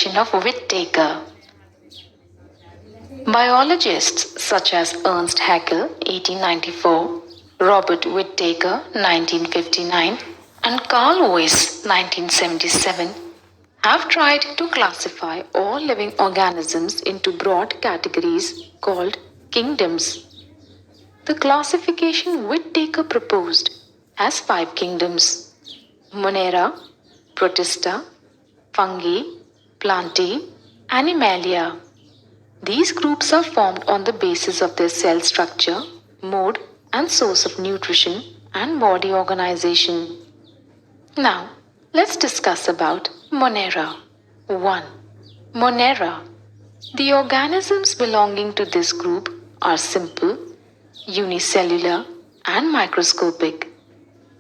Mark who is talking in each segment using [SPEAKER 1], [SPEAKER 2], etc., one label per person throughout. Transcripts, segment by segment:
[SPEAKER 1] classification of Whittaker. Biologists such as Ernst Haeckel (1894), Robert Whittaker (1959), and Carl Weiss (1977) have tried to classify all living organisms into broad categories called kingdoms. The classification Whittaker proposed has 5 kingdoms: Monera, Protista, Fungi, Plantae, Animalia. These groups are formed on the basis of their cell structure, mode and source of nutrition and body organization. Now, let's discuss about Monera. 1. Monera. The organisms belonging to this group are simple, unicellular and microscopic.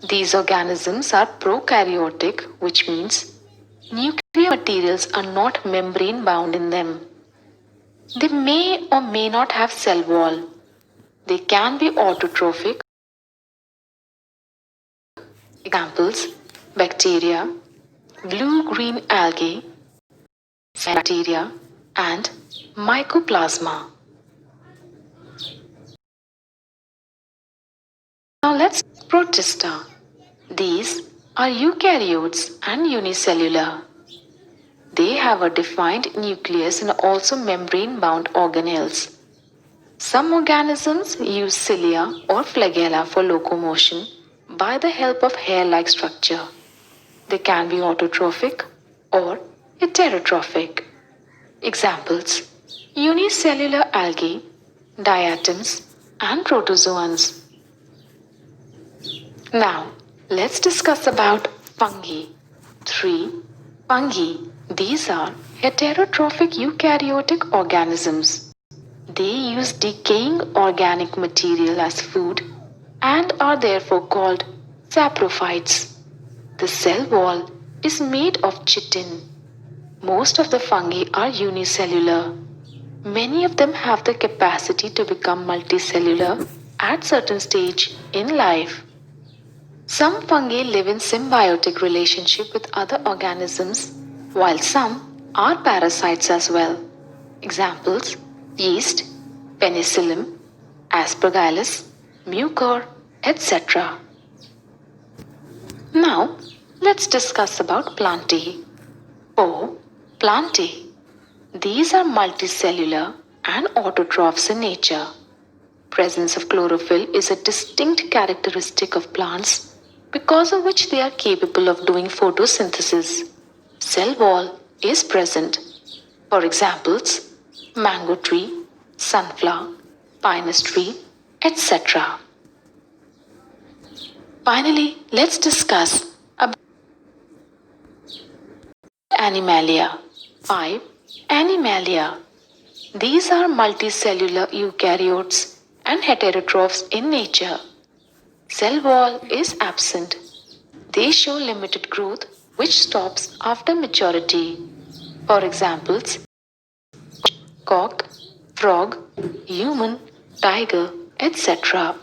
[SPEAKER 1] These organisms are prokaryotic, which means nuclear materials are not membrane bound in them. They may or may not have cell wall. They can be autotrophic. Examples: bacteria, blue-green algae, bacteria, and mycoplasma. Now let's Protista. These are eukaryotes and unicellular. They have a defined nucleus and also membrane-bound organelles. Some organisms use cilia or flagella for locomotion by the help of hair-like structure. They can be autotrophic or heterotrophic. Examples: unicellular algae, diatoms, and protozoans. Now, let's discuss about fungi. 3. Fungi. These are heterotrophic eukaryotic organisms. They use decaying organic material as food and are therefore called saprophytes. The cell wall is made of chitin. Most of the fungi are unicellular. Many of them have the capacity to become multicellular at certain stage in life. Some fungi live in symbiotic relationship with other organisms, while some are parasites as well. Examples: yeast, penicillium, aspergillus, mucor, etc. Now, let's discuss about Plantae. 4. Plantae. These are multicellular and autotrophs in nature. Presence of chlorophyll is a distinct characteristic of plants, because of which they are capable of doing photosynthesis. Cell wall is present. For examples: mango tree, sunflower, pinus tree, etc. Finally, let's discuss about Animalia. 5. Animalia. These are multicellular eukaryotes and heterotrophs in nature. Cell wall is absent. They show limited growth which stops after maturity. For examples: cock, frog, human, tiger, etc.